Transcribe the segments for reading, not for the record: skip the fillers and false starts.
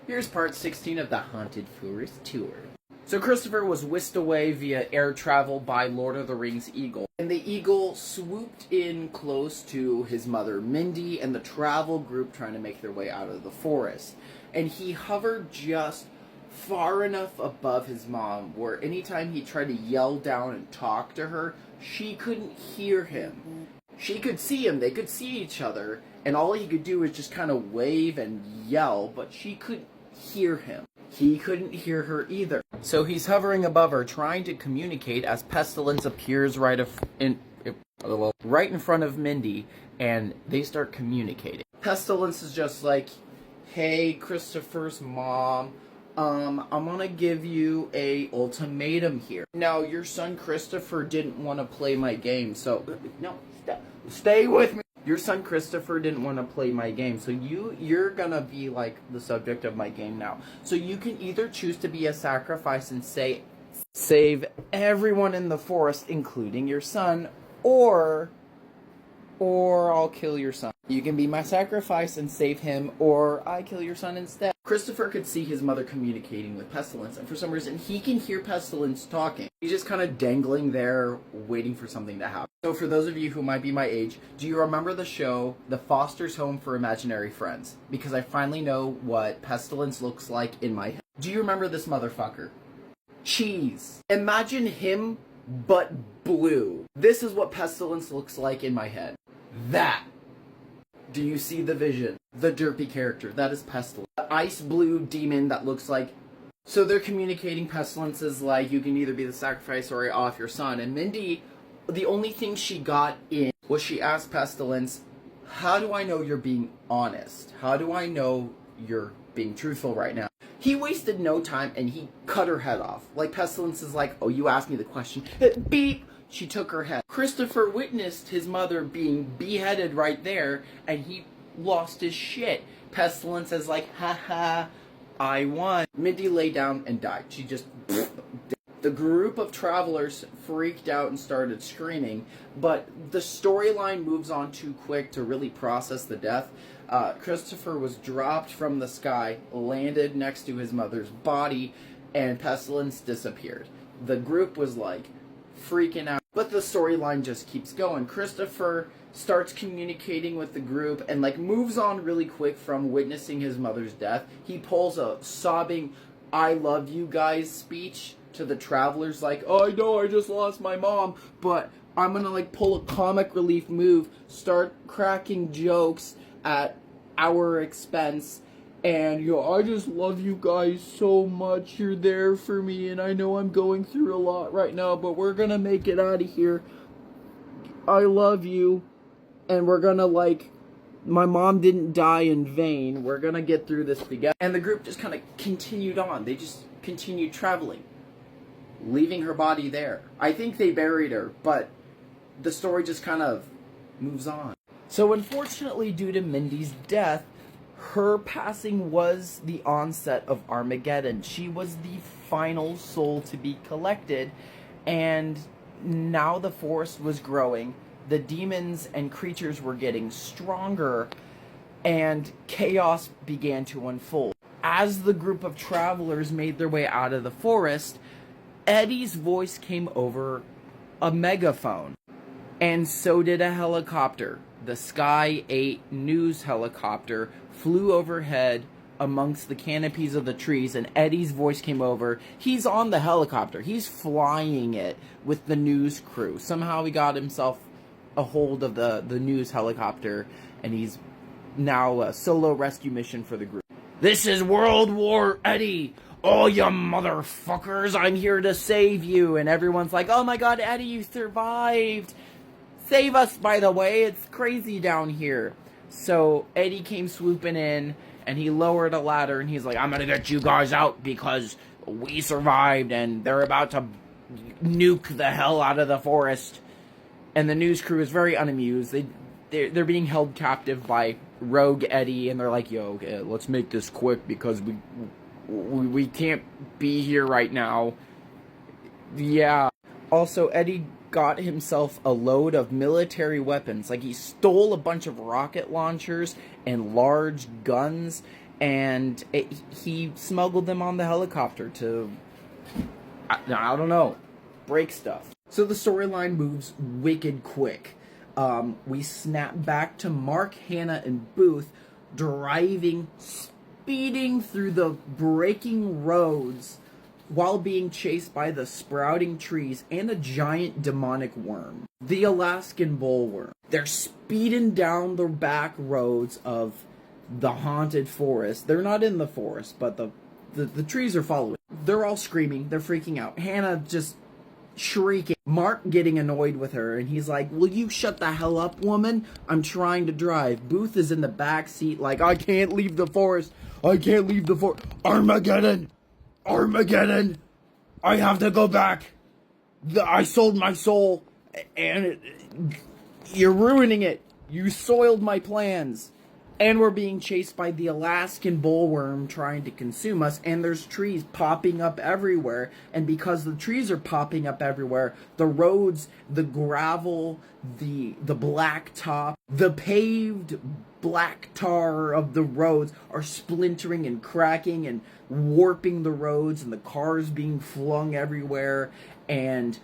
Here's part 16 of the Haunted Forest Tour. So Christopher was whisked away via air travel by Lord of the Rings Eagle. And the Eagle swooped in close to his mother Mindy and the travel group trying to make their way out of the forest. And he hovered just far enough above his mom where anytime he tried to yell down and talk to her, she couldn't hear him. She could see him, they could see each other, and all he could do was just kind of wave and yell, but she couldn't hear him. He couldn't hear her either. So he's hovering above her, trying to communicate as Pestilence appears right in front of Mindy, and they start communicating. Pestilence is just like, hey, Christopher's mom, I'm gonna give you a ultimatum here. Now, your son Christopher didn't want to play my game, so... No, stay with me. Your son Christopher didn't want to play my game, so you're gonna be like the subject of my game now. So you can either choose to be a sacrifice and save everyone in the forest, including your son, or I'll kill your son. You can be my sacrifice and save him, or I kill your son instead. Christopher could see his mother communicating with Pestilence, and for some reason, he can hear Pestilence talking. He's just kind of dangling there, waiting for something to happen. So for those of you who might be my age, do you remember the show, The Foster's Home for Imaginary Friends? Because I finally know what Pestilence looks like in my head. Do you remember this motherfucker? Cheese. Imagine him, but blue. This is what Pestilence looks like in my head. That. Do you see the vision? The derpy character. That is Pestilence. The ice blue demon that looks like... So they're communicating. Pestilence is like, you can either be the sacrifice or off your son. And Mindy, the only thing she got in was she asked Pestilence, how do I know you're being honest? How do I know you're being truthful right now? He wasted no time and he cut her head off. Like, Pestilence is like, oh, you asked me the question. Beep! She took her head. Christopher witnessed his mother being beheaded right there, and he lost his shit. Pestilence is like, haha, I won. Mindy lay down and died. She just... The group of travelers freaked out and started screaming, but the storyline moves on too quick to really process the death. Christopher was dropped from the sky, landed next to his mother's body, and Pestilence disappeared. The group was like freaking out, but the storyline just keeps going. Christopher starts communicating with the group and like moves on really quick from witnessing his mother's death. He pulls a sobbing, I love you guys speech to the travelers, like, oh, I know I just lost my mom, but I'm gonna like pull a comic relief move, start cracking jokes at our expense, and I just love you guys so much. You're there for me, and I know I'm going through a lot right now, but we're gonna make it out of here. I love you, and we're gonna like, my mom didn't die in vain. We're gonna get through this together. And the group just kind of continued on. They just continued traveling, leaving her body there. I think they buried her, but the story just kind of moves on. So unfortunately, due to Mindy's death, her passing was the onset of Armageddon. She was the final soul to be collected, and now the forest was growing. The demons and creatures were getting stronger, and chaos began to unfold. As the group of travelers made their way out of the forest, Eddie's voice came over a megaphone, and so did a helicopter. The Sky 8 news helicopter flew overhead amongst the canopies of the trees, and Eddie's voice came over. He's on the helicopter. He's flying it with the news crew. Somehow he got himself a hold of the news helicopter, and he's now a solo rescue mission for the group. This is World War Eddie! Oh, you motherfuckers, I'm here to save you! And everyone's like, oh my god, Eddie, you survived! Save us, by the way, it's crazy down here. So Eddie came swooping in, and he lowered a ladder, and he's like, I'm gonna get you guys out because we survived, and they're about to nuke the hell out of the forest. And the news crew is very unamused. They're being held captive by Rogue Eddie, and they're like, yo, okay, let's make this quick because we can't be here right now. Yeah. Also, Eddie got himself a load of military weapons. Like, he stole a bunch of rocket launchers and large guns, and he smuggled them on the helicopter to, I don't know, break stuff. So the storyline moves wicked quick. We snap back to Mark, Hannah, and Booth driving, speeding through the breaking roads while being chased by the sprouting trees and a giant demonic worm, the Alaskan bullworm. They're speeding down the back roads of the haunted forest. They're not in the forest, but the trees are following. They're all screaming. They're freaking out. Hannah just shrieking. Mark getting annoyed with her, and he's like, will you shut the hell up, woman? I'm trying to drive. Booth is in the back seat like, I can't leave the forest. I can't leave the forest. Armageddon! Armageddon! I have to go back. I sold my soul, and you're ruining it. You soiled my plans. And we're being chased by the Alaskan bullworm trying to consume us, and there's trees popping up everywhere. And because the trees are popping up everywhere, the roads, the gravel, the black top, the paved black tar of the roads are splintering and cracking and warping the roads, and the cars being flung everywhere. And,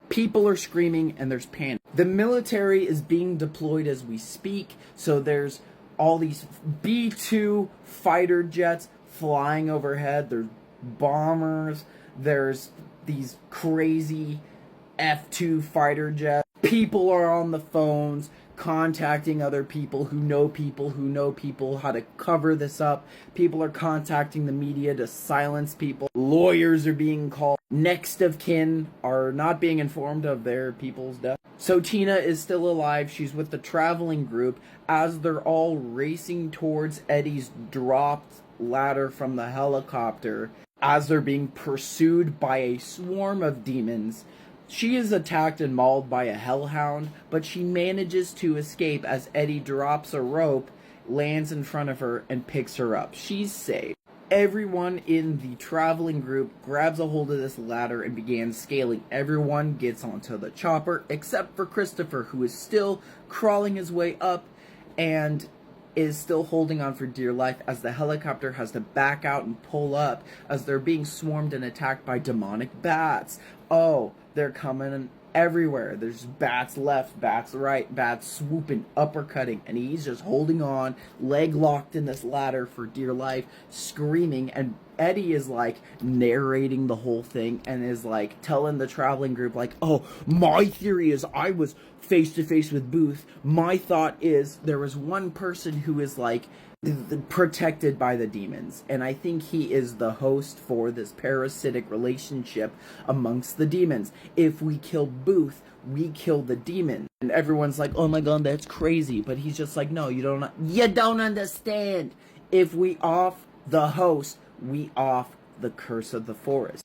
people are screaming and there's panic. The military is being deployed as we speak, so there's all these B-2 fighter jets flying overhead. There's bombers. There's these crazy F-2 fighter jets. People are on the phones contacting other people who know people how to cover this up. People are contacting the media to silence people. Lawyers are being called. Next of kin are not being informed of their people's death. So Tina is still alive. She's with the traveling group as they're all racing towards Eddie's dropped ladder from the helicopter as they're being pursued by a swarm of demons. She is attacked and mauled by a hellhound, but she manages to escape as Eddie drops a rope, lands in front of her, and picks her up. She's safe. Everyone in the traveling group grabs a hold of this ladder and begins scaling. Everyone gets onto the chopper, except for Christopher, who is still crawling his way up and is still holding on for dear life as the helicopter has to back out and pull up as they're being swarmed and attacked by demonic bats. Oh, they're coming everywhere. There's bats left, bats right, bats swooping, uppercutting, and he's just holding on, leg locked in this ladder for dear life, screaming, and Eddie is like narrating the whole thing and is like telling the traveling group like, oh, my theory is I was face to face with Booth. My thought is there was one person who is like protected by the demons, and I think he is the host for this parasitic relationship amongst the demons. If we kill Booth, we kill the demon. And everyone's like, oh my god, that's crazy. But he's just like, no, you don't understand. If we off the host, we off the curse of the forest.